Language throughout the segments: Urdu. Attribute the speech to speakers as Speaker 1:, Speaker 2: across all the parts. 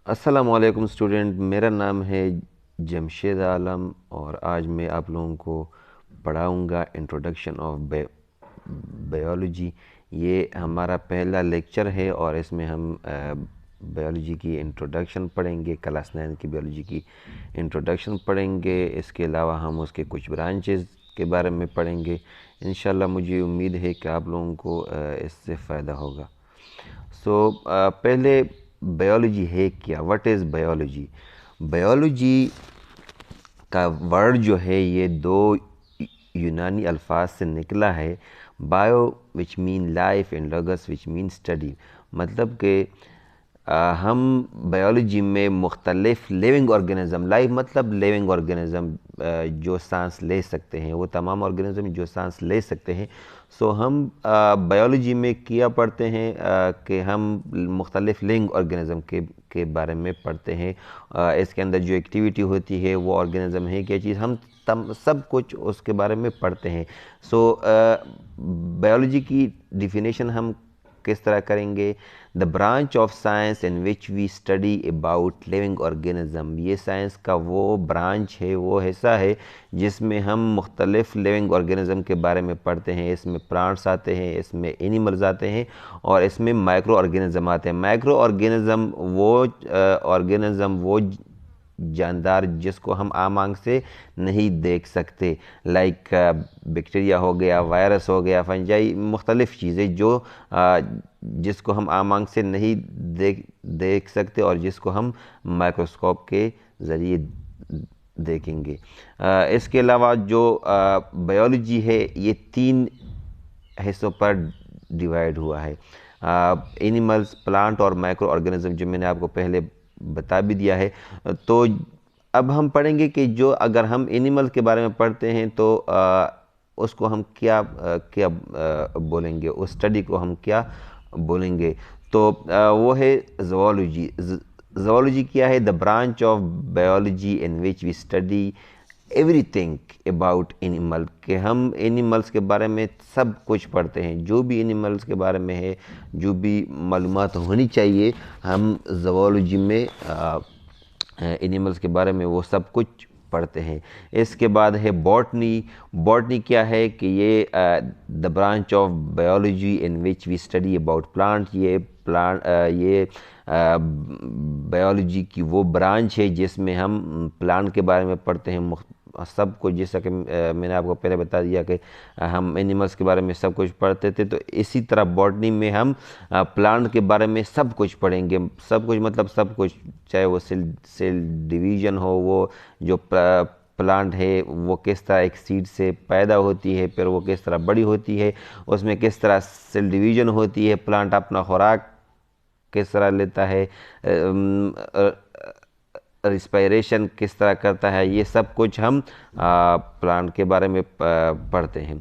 Speaker 1: السلام علیکم اسٹوڈنٹ، میرا نام ہے جمشید عالم اور آج میں آپ لوگوں کو پڑھاؤں گا انٹروڈکشن آف بائیولوجی۔ یہ ہمارا پہلا لیکچر ہے اور اس میں ہم بائیولوجی کی انٹروڈکشن پڑھیں گے، کلاس 9 کی بائیولوجی کی انٹروڈکشن پڑھیں گے۔ اس کے علاوہ ہم اس کے کچھ برانچز کے بارے میں پڑھیں گے۔ انشاءاللہ مجھے امید ہے کہ آپ لوگوں کو اس سے فائدہ ہوگا۔ پہلے بائیولوجی ہے کیا؟ What is biology? بائیولوجی کا ورڈ جو ہے یہ دو یونانی الفاظ سے نکلا ہے، bio which mean life and logos which mean study. مطلب کہ ہم بائیولوجی میں مختلف لیونگ آرگینزم، لائف مطلب لیونگ آرگینزم جو سانس لے سکتے ہیں، وہ تمام آرگینزم جو سانس لے سکتے ہیں۔ ہم بائیولوجی میں کیا پڑھتے ہیں کہ ہم مختلف لیونگ آرگینزم کے بارے میں پڑھتے ہیں۔ اس کے اندر جو ایکٹیویٹی ہوتی ہے وہ آرگینزم ہے کیا چیز، ہم سب کچھ اس کے بارے میں پڑھتے ہیں۔ بائیولوجی کی ڈیفینیشن ہم کس طرح کریں گے؟ The branch of science in which we study about living organism. یہ سائنس کا وہ برانچ ہے، وہ حصہ ہے جس میں ہم مختلف لیونگ آرگینزم کے بارے میں پڑھتے ہیں۔ اس میں پلانٹس آتے ہیں، اس میں اینیملز آتے ہیں اور اس میں مائکرو آرگینزم آتے ہیں۔ مائکرو آرگینزم وہ جاندار جس کو ہم عام آنکھ سے نہیں دیکھ سکتے، لائک بیکٹیریا ہو گیا، وائرس ہو گیا، فنجائی، مختلف چیزیں جو جس کو ہم عام آنکھ سے نہیں دیکھ سکتے اور جس کو ہم مائکروسکوپ کے ذریعے دیکھیں گے۔ اس کے علاوہ جو بائیولوجی ہے یہ 3 حصوں پر ڈیوائیڈ ہوا ہے، اینیملز، پلانٹ اور مائکرو آرگینزم، جو میں نے آپ کو پہلے بتا بھی دیا ہے۔ تو اب ہم پڑھیں گے کہ جو اگر ہم اینیمل کے بارے میں پڑھتے ہیں تو اس کو ہم کیا بولیں گے، اس اسٹڈی کو ہم کیا بولیں گے؟ تو وہ ہے زوالوجی۔ زوالوجی کیا ہے؟ The branch of biology in which we study everything about animal, کہ ہم اینیملز کے بارے میں سب کچھ پڑھتے ہیں، جو بھی اینیملز کے بارے میں ہے، جو بھی معلومات ہونی چاہیے، ہم زوالوجی میں اینیملز کے بارے میں وہ سب کچھ پڑھتے ہیں۔ اس کے بعد ہے باٹنی۔ باٹنی کیا ہے کہ یہ the branch of biology in which we study about plant. یہ بائیولوجی کی وہ برانچ ہے جس میں ہم پلانٹ کے بارے میں پڑھتے ہیں سب کچھ، جیسا کہ میں نے آپ کو پہلے بتا دیا کہ ہم اینیملز کے بارے میں سب کچھ پڑھتے تھے، تو اسی طرح باٹنی میں ہم پلانٹ کے بارے میں سب کچھ پڑھیں گے۔ سب کچھ مطلب سب کچھ، چاہے وہ سیل ڈویژن ہو، وہ جو پلانٹ ہے وہ کس طرح ایک سیڈ سے پیدا ہوتی ہے، پھر وہ کس طرح بڑی ہوتی ہے، اس میں کس طرح سیل ڈویژن ہوتی ہے، پلانٹ اپنا خوراک کس طرح لیتا ہے، ریسپائریشن کس طرح کرتا ہے، یہ سب کچھ ہم پلانٹ کے بارے میں پڑھتے ہیں۔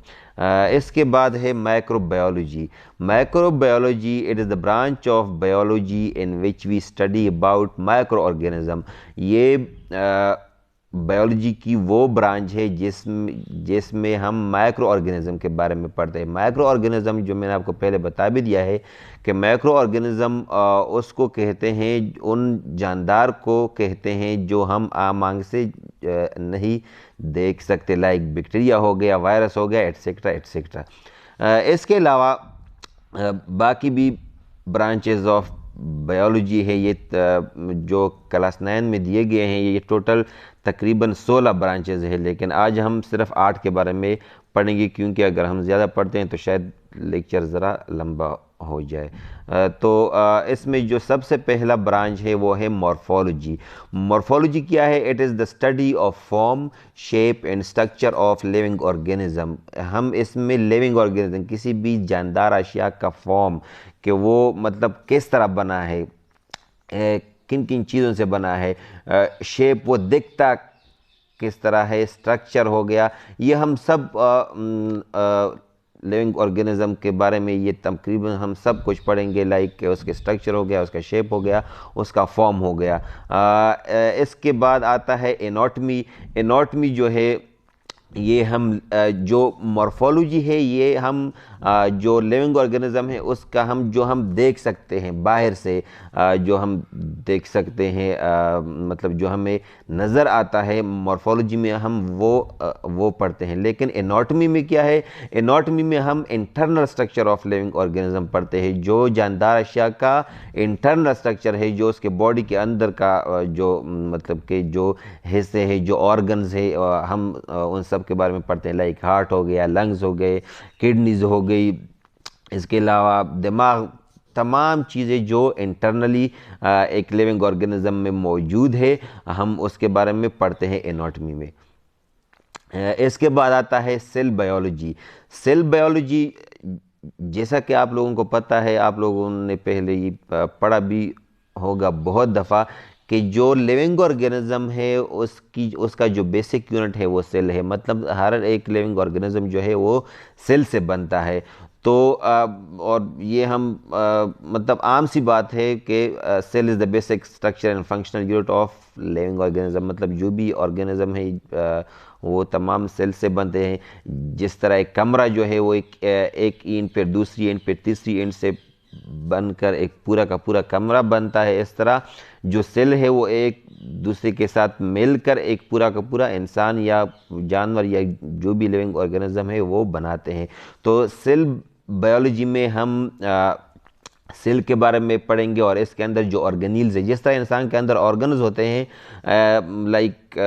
Speaker 1: اس کے بعد ہے micro biology. Micro biology it is the branch of biology in which we study about micro organism. یہ بائیولوجی کی وہ برانچ ہے جس میں ہم مائکرو آرگینزم کے بارے میں پڑھتے ہیں۔ مائکرو آرگینزم جو میں نے آپ کو پہلے بتا بھی دیا ہے کہ مائکرو آرگینزم اس کو کہتے ہیں، ان جاندار کو کہتے ہیں جو ہم عام آنکھ سے نہیں دیکھ سکتے، لائک بیکٹیریا ہو گیا، وائرس ہو گیا، ایٹسیکٹرا ایٹسیکٹرا۔ اس کے علاوہ باقی بھی برانچز آف بائیولوجی ہے، یہ جو کلاس 9 میں دیے گئے ہیں، یہ ٹوٹل تقریباً 16 برانچز ہے، لیکن آج ہم صرف 8 کے بارے میں پڑھیں گے، کیونکہ اگر ہم زیادہ پڑھتے ہیں تو شاید لیکچر ذرا لمبا ہو جائے۔ تو اس میں جو سب سے پہلا برانچ ہے وہ ہے مورفولوجی۔ مورفولوجی کیا ہے؟ It is the study of form, shape and structure of living organism. ہم اس میں لیونگ آرگینزم، کسی بھی جاندار اشیاء کا فارم، کہ وہ مطلب کس طرح بنا ہے، کن کن چیزوں سے بنا ہے، شیپ وہ دکھتا کس طرح ہے، اسٹرکچر ہو گیا، یہ ہم سب لیونگ آرگینزم کے بارے میں یہ تقریباً ہم سب کچھ پڑھیں گے، لائک کہ اس کے اسٹرکچر ہو گیا، اس کا شیپ ہو گیا، اس کا فارم ہو گیا۔ اس کے بعد آتا ہے اناٹمی۔ اناٹمی جو ہے یہ ہم جو مورفولوجی ہے یہ ہم جو لیونگ آرگنزم ہے اس کا جو ہم دیکھ سکتے ہیں باہر سے، جو ہم دیکھ سکتے ہیں، مطلب جو ہمیں نظر آتا ہے مورفولوجی میں ہم وہ پڑھتے ہیں، لیکن اناٹمی میں کیا ہے؟ اناٹمی میں ہم internal structure of living organism پڑھتے ہیں، جو جاندار اشیاء کا انٹرنل سٹرکچر ہے، جو اس کے باڈی کے اندر کا جو مطلب کہ جو حصے ہیں، جو آرگنز ہے، ہم ان سب کے بارے میں پڑھتے ہیں، لائک ہارٹ ہو گیا، لنگز ہو گئے، کڈنیز ہو گئی، اس کے علاوہ دماغ، تمام چیزیں جو انٹرنلی ایک لیونگ آرگنزم میں موجود ہے ہم اس کے بارے میں پڑھتے ہیں اناٹمی میں۔ اس کے بعد آتا ہے سیل بائیولوجی۔ سیل بائیولوجی جیسا کہ آپ لوگوں کو پتہ ہے، آپ لوگوں نے پہلے یہ پڑھا بھی ہوگا بہت دفعہ، کہ جو لیونگ آرگنزم ہے اس کا جو بیسک یونٹ ہے وہ سیل ہے، مطلب ہر ایک لیونگ آرگنزم جو ہے وہ سیل سے بنتا ہے۔ تو اور یہ ہم مطلب عام سی بات ہے کہ cell is the basic structure and functional unit of living organism, مطلب جو بھی آرگنزم ہے وہ تمام سیل سے بنتے ہیں۔ جس طرح ایک کمرہ جو ہے وہ ایک اینٹ پہ دوسری اینٹ پہ تیسری اینٹ سے بن کر ایک پورا کا پورا کمرہ بنتا ہے، اس طرح جو سیل ہے وہ ایک دوسرے کے ساتھ مل کر ایک پورا کا پورا انسان یا جانور یا جو بھی لیونگ آرگنزم ہے وہ بناتے ہیں۔ تو سیل بائیولوجی میں ہم سیل کے بارے میں پڑھیں گے، اور اس کے اندر جو آرگنیلز ہیں، جس طرح انسان کے اندر آرگنز ہوتے ہیں، لائک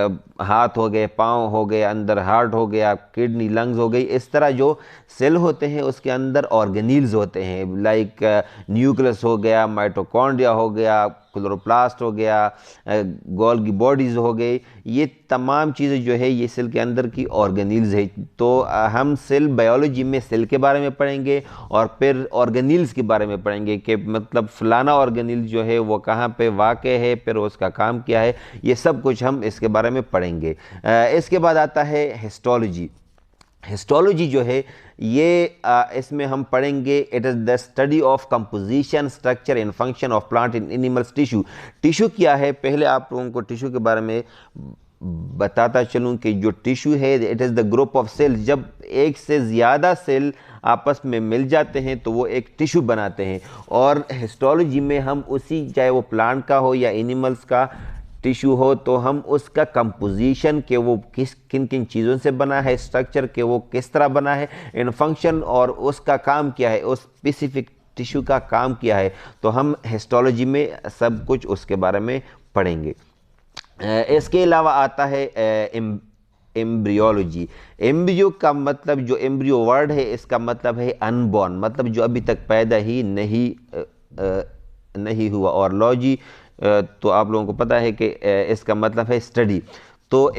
Speaker 1: ہاتھ ہو گئے، پاؤں ہو گئے، اندر ہارٹ ہو گیا، کڈنی، لنگز ہو گئی، اس طرح جو سیل ہوتے ہیں اس کے اندر آرگنیلز ہوتے ہیں، لائک نیوکلس ہو گیا، مائٹوکونڈریا ہو گیا، کلوروپلاسٹ ہو گیا، گولگی باڈیز ہو گئی، یہ تمام چیزیں جو ہے یہ سیل کے اندر کی آرگنیلز ہے۔ تو ہم سیل بائیولوجی میں سیل کے بارے میں پڑھیں گے، اور پھر آرگنیلز کے بارے میں پڑھیں گے کہ مطلب فلانا آرگنیل جو ہے وہ کہاں پہ واقع ہے، پھر اس کا کام کیا ہے، یہ سب کچھ ہم اس کے بارے میں پڑھیں گے۔ اس کے بعد آتا ہے ہسٹولوجی۔ ہسٹولوجی جو ہے یہ اس میں ہم پڑھیں گے it is the study of composition, structure and function of plant and animals tissue. Tissue کیا ہے؟ پہلے آپ لوگوں کو ٹیشو کے بارے میں بتاتا چلوں کہ جو ٹیشو ہے it is the group of cell, جب ایک سے زیادہ سیل آپس میں مل جاتے ہیں تو وہ ایک ٹیشو بناتے ہیں، اور ہسٹولوجی میں ہم اسی، چاہے وہ پلانٹ کا ہو یا اینیملس کا ٹیشو ہو، تو ہم اس کا کمپوزیشن کہ وہ کن کن چیزوں سے بنا ہے، اسٹرکچر کہ وہ کس طرح بنا ہے، ان فنکشن اور اس کا کام کیا ہے، اس اسپیسیفک ٹیشو کا کام کیا ہے، تو ہم ہسٹولوجی میں سب کچھ اس کے بارے میں پڑھیں گے۔ اس کے علاوہ آتا ہے ایمبریولوجی۔ ایمبریو کا مطلب، جو ایمبریو ورڈ ہے اس کا مطلب ہے ان بورن، مطلب جو ابھی تک پیدا ہی نہیں ہوا، اور لوجی تو آپ لوگوں کو پتہ ہے کہ اس کا مطلب ہے اسٹڈی۔ تو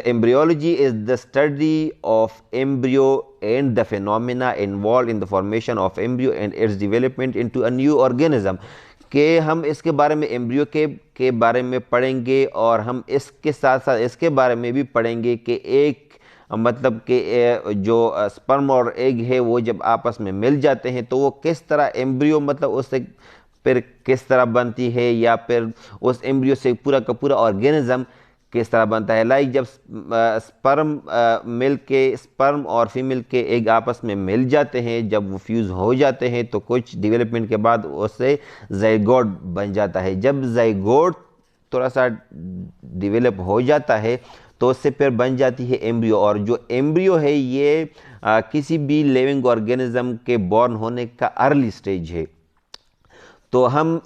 Speaker 1: embryology is the study of embryo and the phenomena involved in the formation of embryo and its development into a new organism, کہ ہم اس کے بارے میں ایمبریو کے بارے میں پڑھیں گے، اور ہم اس کے ساتھ ساتھ اس کے بارے میں بھی پڑھیں گے کہ ایک مطلب کہ جو سپرم اور ایگ ہے وہ جب آپس میں مل جاتے ہیں تو وہ کس طرح ایمبریو مطلب اس سے پھر کس طرح بنتی ہے، یا پھر اس ایمبریو سے پورا کا پورا آرگینزم کس طرح بنتا ہے۔ لائک جب سپرم اور فیمیل کے ایگ آپس میں مل جاتے ہیں، جب وہ فیوز ہو جاتے ہیں تو کچھ ڈیولپمنٹ کے بعد اس سے زائگوٹ بن جاتا ہے۔ جب زائگوٹ تھوڑا سا ڈیولپ ہو جاتا ہے تو اس سے پھر بن جاتی ہے ایمبریو، اور جو ایمبریو ہے یہ کسی بھی لیونگ آرگینزم کے بورن ہونے کا ارلی سٹیج ہے۔ تو ہم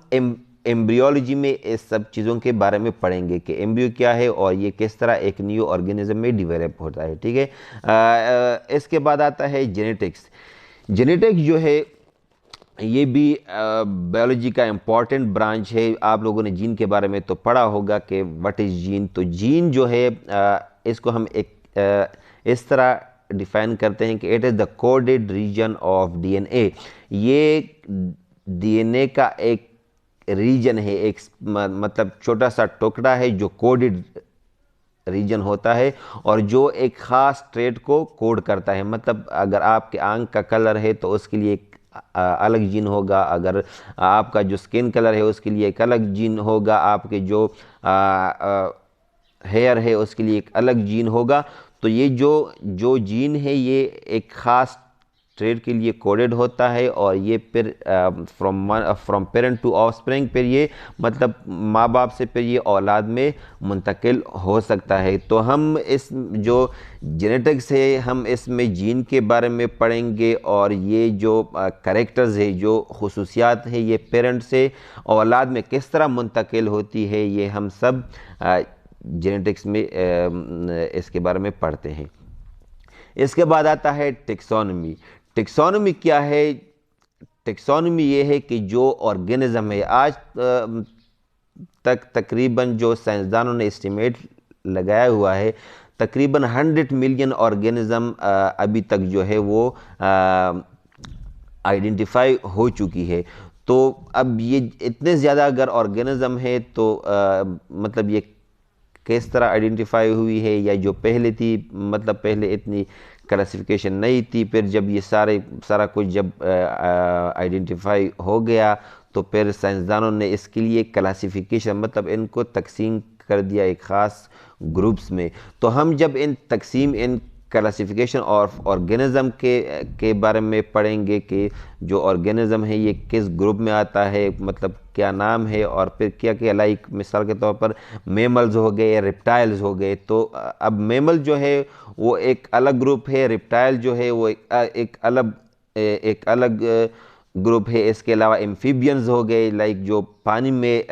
Speaker 1: ایمبریولوجی میں اس سب چیزوں کے بارے میں پڑھیں گے کہ ایمبریو کیا ہے اور یہ کس طرح ایک نیو آرگینزم میں ڈیولپ ہوتا ہے، ٹھیک ہے۔ اس کے بعد آتا ہے جینیٹکس۔ جینیٹکس جو ہے یہ بھی بائیولوجی کا امپورٹنٹ برانچ ہے۔ آپ لوگوں نے جین کے بارے میں تو پڑھا ہوگا کہ وٹ از جین۔ تو جین جو ہے اس کو ہم ایک اس طرح ڈیفائن کرتے ہیں کہ it is the coded region of D N A. یہ ڈی این اے کا ایک ریجن ہے، ایک مطلب چھوٹا سا ٹکڑا ہے جو کوڈڈ ریجن ہوتا ہے، اور جو ایک خاص ٹریٹ کو کوڈ کرتا ہے۔ مطلب اگر آپ کے آنکھ کا کلر ہے تو اس کے لیے ایک الگ جین ہوگا، اگر آپ کا جو سکن کلر ہے اس کے لیے ایک الگ جین ہوگا، آپ کے جو ہیئر ہے اس کے لیے ایک الگ جین ہوگا. تو یہ جو جین ہے یہ ایک خاص ٹریٹ کے لیے کوڈڈ ہوتا ہے, اور یہ پھر from parent to offspring, پھر یہ مطلب ماں باپ سے پھر یہ اولاد میں منتقل ہو سکتا ہے. تو ہم اس جو جینیٹکس ہے ہم اس میں جین کے بارے میں پڑھیں گے, اور یہ جو کریکٹرز ہے, جو خصوصیات ہیں, یہ پیرنٹ سے اولاد میں کس طرح منتقل ہوتی ہے, یہ ہم سب جینیٹکس میں اس کے بارے میں پڑھتے ہیں. اس کے بعد آتا ہے ٹیکسونومی. ٹیکسونومی کیا ہے؟ ٹیکسونومی یہ ہے کہ جو آرگینزم ہے, آج تک تقریباً جو سائنسدانوں نے اسٹیمیٹ لگایا ہوا ہے, تقریباً 100 ملین آرگینزم ابھی تک جو ہے وہ آئیڈینٹیفائی ہو چکی ہے. تو اب یہ اتنے زیادہ اگر آرگینزم ہے تو مطلب یہ کس طرح آئیڈینٹیفائی ہوئی ہے, یا جو پہلے تھی, مطلب پہلے اتنی کلاسیفیکیشن نہیں تھی, پھر جب یہ سارا کچھ جب آئیڈینٹیفائی ہو گیا تو پھر سائنسدانوں نے اس کے لیے کلاسیفیکیشن مطلب ان کو تقسیم کر دیا ایک خاص گروپس میں. تو ہم جب ان کلاسیفیکیشن اور آرگینزم کے بارے میں پڑھیں گے کہ جو آرگینزم ہے یہ کس گروپ میں آتا ہے, مطلب کیا نام ہے, اور پھر کیا کیا, لائک مثال کے طور پر میملز ہو گئے, ریپٹائلز ہو گئے. تو اب میمل جو ہے وہ ایک الگ گروپ ہے, ریپٹائل جو ہے وہ ایک الگ گروپ ہے. اس کے علاوہ ایمفیبینز ہو گئے, لائک جو پانی میں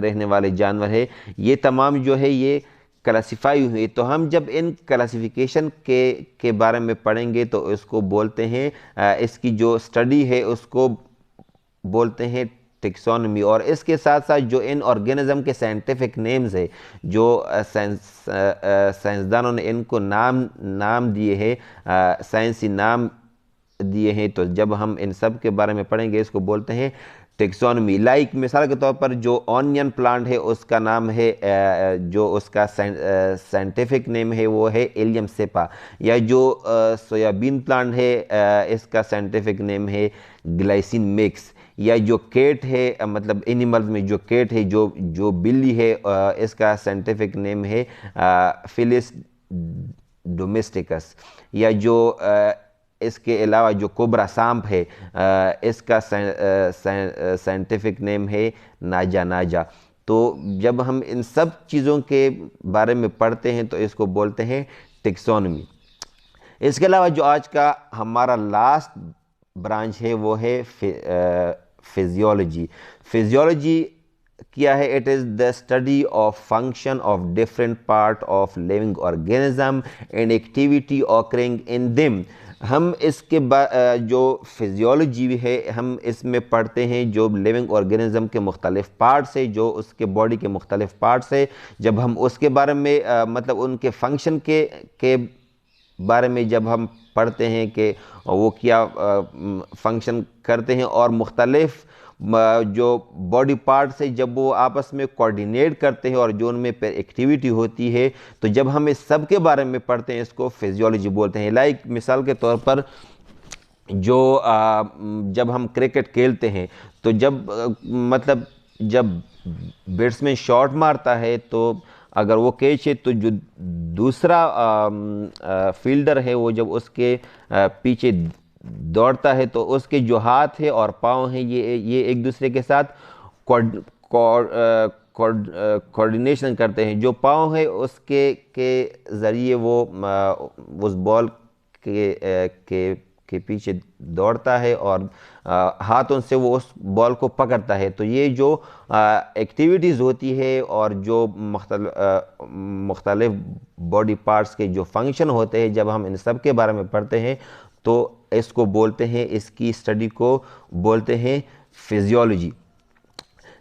Speaker 1: رہنے والے جانور ہے, یہ تمام جو ہے یہ کلاسیفائی ہوئی. تو ہم جب ان کلاسیفیکیشن کے بارے میں پڑھیں گے تو اس کو بولتے ہیں, اس کی جو اسٹڈی ہے اس کو بولتے ہیں ٹیکسونومی. اور اس کے ساتھ ساتھ جو ان آرگینزم کے سائنٹیفک نیمز ہے, جو سائنسدانوں نے ان کو نام دیے ہیں, سائنسی نام دیے ہیں, تو جب ہم ان سب کے بارے میں پڑھیں گے اس کو بولتے ہیں ٹیکسونومی. لائک مثال کے طور پر جو آنین پلانٹ ہے اس کا نام ہے, جو اس کا سائنٹیفک نیم ہے وہ ہے ایلیم سیپا. یا جو سویابین پلانٹ ہے اس کا سائنٹیفک نیم ہے گلائسین میکس. یا جو کیٹ ہے, مطلب اینیملز میں جو کیٹ ہے, جو بلی ہے, اس کا سائنٹیفک نیم ہے فیلس ڈومیسٹکس. یا جو اس کے علاوہ جو کوبرا سانپ ہے اس کا سائنٹیفک نیم ہے ناجا. تو جب ہم ان سب چیزوں کے بارے میں پڑھتے ہیں تو اس کو بولتے ہیں ٹیکسونومی. اس کے علاوہ جو آج کا ہمارا لاسٹ برانچ ہے وہ ہے فزیولوجی. فزیولوجی کیا ہے؟ It is the study of function of different part of living organism and activity occurring in them. ہم اس کے جو فزیولوجی ہے ہم اس میں پڑھتے ہیں جو لیونگ آرگینزم کے مختلف پارٹس ہے, جو اس کے باڈی کے مختلف پارٹس ہے. جب ہم اس کے بارے میں مطلب ان کے فنکشن کے بارے میں جب ہم پڑھتے ہیں کہ وہ کیا فنکشن کرتے ہیں, اور مختلف جو باڈی پارٹس ہیں جب وہ آپس میں کوارڈینیٹ کرتے ہیں اور جو ان میں پھر ایکٹیویٹی ہوتی ہے, تو جب ہم اس سب کے بارے میں پڑھتے ہیں اس کو فزیولوجی بولتے ہیں. لائک مثال کے طور پر جب ہم کرکٹ کھیلتے ہیں تو جب بیٹسمین شاٹ مارتا ہے تو اگر وہ کیچ ہے تو جو دوسرا فیلڈر ہے وہ جب اس کے پیچھے دوڑتا ہے تو اس کے جو ہاتھ ہے اور پاؤں ہیں یہ ایک دوسرے کے ساتھ کوارڈینیشن کرتے ہیں. جو پاؤں ہے اس کے ذریعے وہ اس بال کے پیچھے دوڑتا ہے اور ہاتھوں سے وہ اس بال کو پکڑتا ہے. تو یہ جو ایکٹیویٹیز ہوتی ہے اور جو مختلف باڈی پارٹس کے جو فنکشن ہوتے ہیں, جب ہم ان سب کے بارے میں پڑھتے ہیں تو اس کو بولتے ہیں, اس کی اسٹڈی کو بولتے ہیں physiology.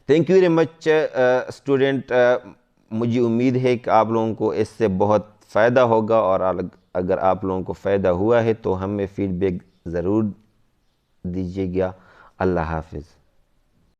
Speaker 1: Thank you very much student. مجھے امید ہے کہ آپ لوگوں کو اس سے بہت فائدہ ہوگا, اور اگر آپ لوگوں کو فائدہ ہوا ہے تو ہمیں فیڈ بیک ضرور دیجیے گا. اللہ حافظ.